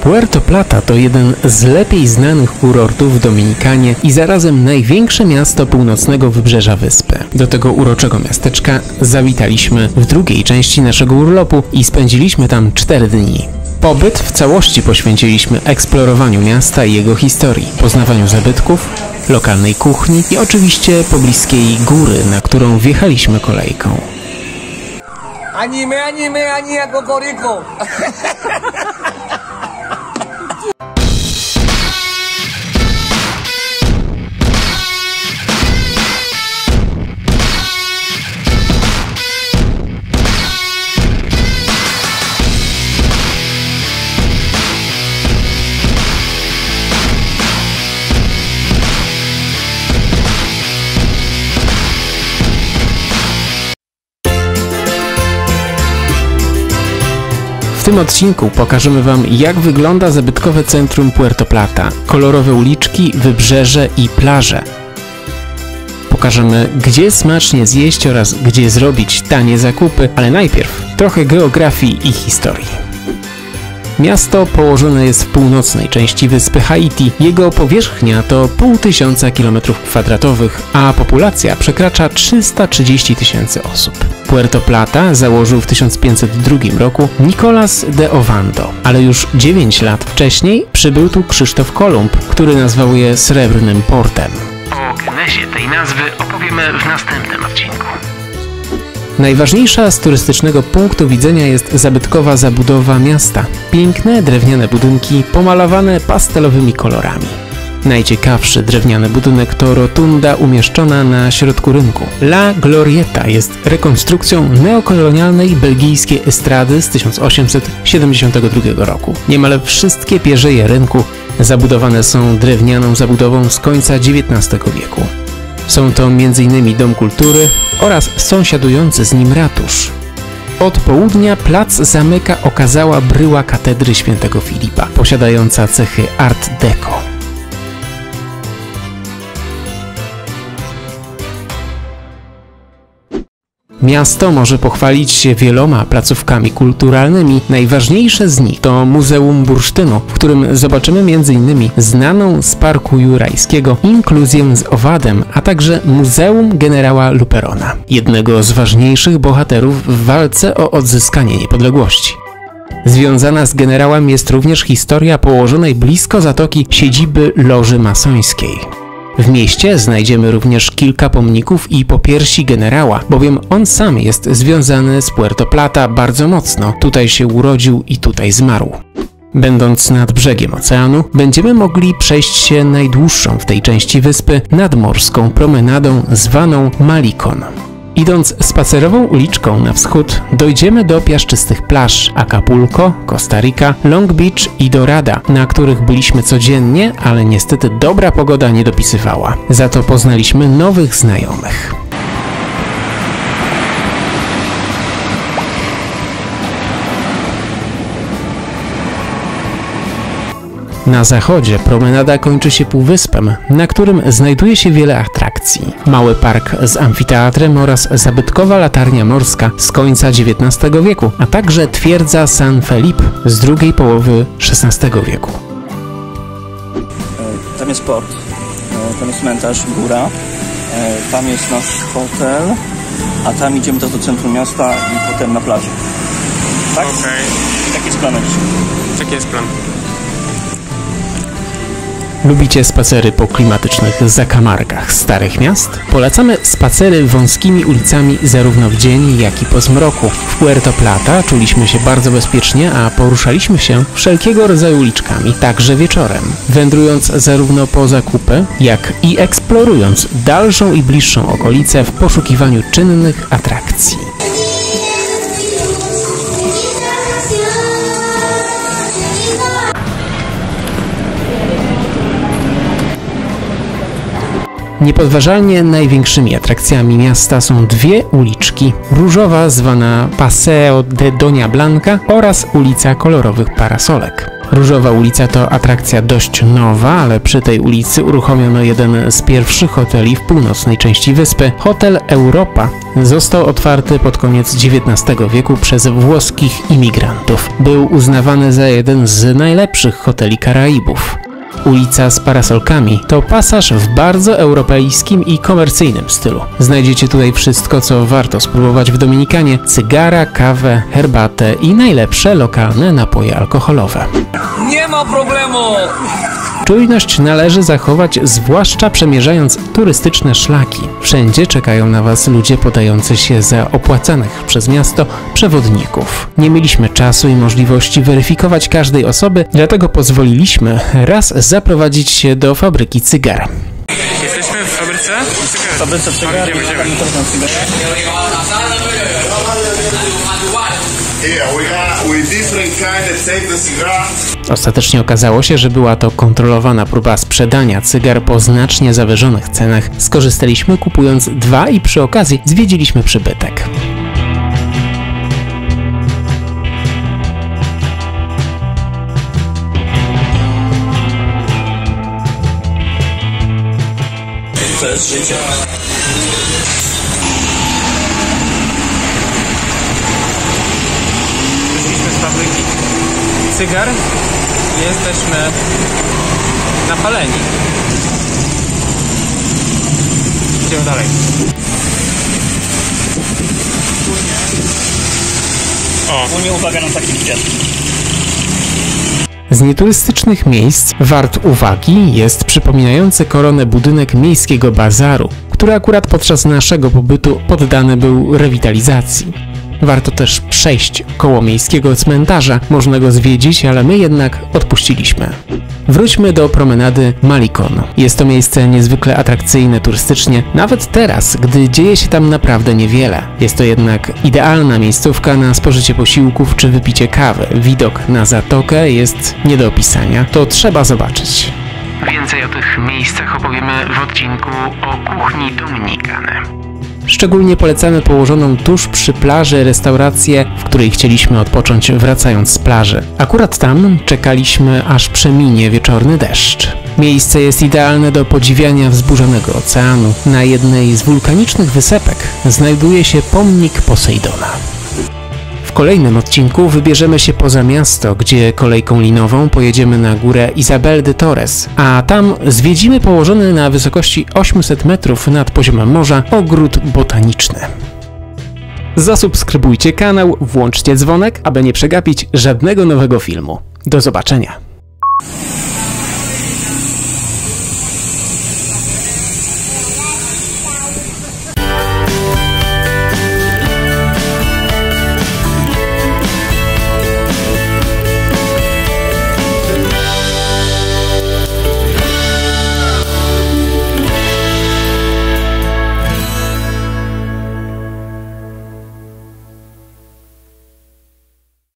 Puerto Plata to jeden z lepiej znanych kurortów w Dominikanie i zarazem największe miasto północnego wybrzeża wyspy. Do tego uroczego miasteczka zawitaliśmy w drugiej części naszego urlopu i spędziliśmy tam 4 dni. Pobyt w całości poświęciliśmy eksplorowaniu miasta i jego historii, poznawaniu zabytków, lokalnej kuchni i oczywiście pobliskiej góry, na którą wjechaliśmy kolejką. Anime, Cocorico! W tym odcinku pokażemy Wam, jak wygląda zabytkowe centrum Puerto Plata, kolorowe uliczki, wybrzeże i plaże. Pokażemy, gdzie smacznie zjeść oraz gdzie zrobić tanie zakupy, ale najpierw trochę geografii i historii. Miasto położone jest w północnej części wyspy Haiti. Jego powierzchnia to 500 km², a populacja przekracza 330 000 osób. Puerto Plata założył w 1502 roku Nicolás de Ovando, ale już 9 lat wcześniej przybył tu Krzysztof Kolumb, który nazwał je Srebrnym Portem. O genezie tej nazwy opowiemy w następnym odcinku. Najważniejsza z turystycznego punktu widzenia jest zabytkowa zabudowa miasta. Piękne drewniane budynki pomalowane pastelowymi kolorami. Najciekawszy drewniany budynek to rotunda umieszczona na środku rynku. La Glorieta jest rekonstrukcją neokolonialnej belgijskiej estrady z 1872 roku. Niemal wszystkie pierzeje rynku zabudowane są drewnianą zabudową z końca XIX wieku. Są to m.in. Dom Kultury oraz sąsiadujący z nim ratusz. Od południa plac zamyka okazała bryła katedry Świętego Filipa, posiadająca cechy Art Deco. Miasto może pochwalić się wieloma placówkami kulturalnymi. Najważniejsze z nich to Muzeum Bursztynu, w którym zobaczymy m.in. znaną z Parku Jurajskiego inkluzję z owadem, a także Muzeum Generała Luperona, jednego z ważniejszych bohaterów w walce o odzyskanie niepodległości. Związana z generałem jest również historia położonej blisko zatoki siedziby Loży Masońskiej. W mieście znajdziemy również kilka pomników i popiersi generała, bowiem on sam jest związany z Puerto Plata bardzo mocno. Tutaj się urodził i tutaj zmarł. Będąc nad brzegiem oceanu, będziemy mogli przejść się najdłuższą w tej części wyspy nadmorską promenadą zwaną Malicón. Idąc spacerową uliczką na wschód, dojdziemy do piaszczystych plaż Acapulco, Costa Rica, Long Beach i Dorada, na których byliśmy codziennie, ale niestety dobra pogoda nie dopisywała. Za to poznaliśmy nowych znajomych. Na zachodzie promenada kończy się półwyspem, na którym znajduje się wiele atrakcji. Mały park z amfiteatrem oraz zabytkowa latarnia morska z końca XIX wieku, a także twierdza San Felipe z drugiej połowy XVI wieku. Tam jest port, tam jest cmentarz, góra, tam jest nasz hotel, a tam idziemy teraz do centrum miasta i potem na plażę. Tak? Okej. Taki jest plan. Taki jest plan. Lubicie spacery po klimatycznych zakamarkach starych miast? Polecamy spacery wąskimi ulicami zarówno w dzień, jak i po zmroku. W Puerto Plata czuliśmy się bardzo bezpiecznie, a poruszaliśmy się wszelkiego rodzaju uliczkami, także wieczorem. Wędrując zarówno po zakupy, jak i eksplorując dalszą i bliższą okolicę w poszukiwaniu czynnych atrakcji. Niepodważalnie największymi atrakcjami miasta są dwie uliczki. Różowa zwana Paseo de Doña Blanca oraz ulica Kolorowych Parasolek. Różowa ulica to atrakcja dość nowa, ale przy tej ulicy uruchomiono jeden z pierwszych hoteli w północnej części wyspy. Hotel Europa został otwarty pod koniec XIX wieku przez włoskich imigrantów. Był uznawany za jeden z najlepszych hoteli Karaibów. Ulica z parasolkami to pasaż w bardzo europejskim i komercyjnym stylu. Znajdziecie tutaj wszystko, co warto spróbować w Dominikanie: cygara, kawę, herbatę i najlepsze lokalne napoje alkoholowe. Nie ma problemu! Czujność należy zachować, zwłaszcza przemierzając turystyczne szlaki. Wszędzie czekają na Was ludzie podający się za opłacanych przez miasto przewodników. Nie mieliśmy czasu i możliwości weryfikować każdej osoby, dlatego pozwoliliśmy raz zaprowadzić się do fabryki cygar. Jesteśmy w fabryce? W fabryce cygar. Idziemy. Ostatecznie okazało się, że była to kontrolowana próba sprzedania cygar po znacznie zawyżonych cenach. Skorzystaliśmy, kupując 2 i przy okazji zwiedziliśmy przybytek. To jest życie. Wyszliśmy z fabryki cygar i jesteśmy napaleni. Idziemy dalej. Ogólnie uwaga na takie kwiatki. Z nieturystycznych miejsc wart uwagi jest przypominający koronę budynek miejskiego bazaru, który akurat podczas naszego pobytu poddany był rewitalizacji. Warto też przejść koło miejskiego cmentarza, można go zwiedzić, ale my jednak odpuściliśmy. Wróćmy do promenady Malikon. Jest to miejsce niezwykle atrakcyjne turystycznie, nawet teraz, gdy dzieje się tam naprawdę niewiele. Jest to jednak idealna miejscówka na spożycie posiłków czy wypicie kawy. Widok na zatokę jest nie do opisania, to trzeba zobaczyć. Więcej o tych miejscach opowiemy w odcinku o kuchni Dominikany. Szczególnie polecamy położoną tuż przy plaży restaurację, w której chcieliśmy odpocząć wracając z plaży. Akurat tam czekaliśmy, aż przeminie wieczorny deszcz. Miejsce jest idealne do podziwiania wzburzonego oceanu. Na jednej z wulkanicznych wysepek znajduje się pomnik Posejdona. W kolejnym odcinku wybierzemy się poza miasto, gdzie kolejką linową pojedziemy na górę Isabel de Torres, a tam zwiedzimy położony na wysokości 800 metrów nad poziomem morza ogród botaniczny. Zasubskrybujcie kanał, włączcie dzwonek, aby nie przegapić żadnego nowego filmu. Do zobaczenia!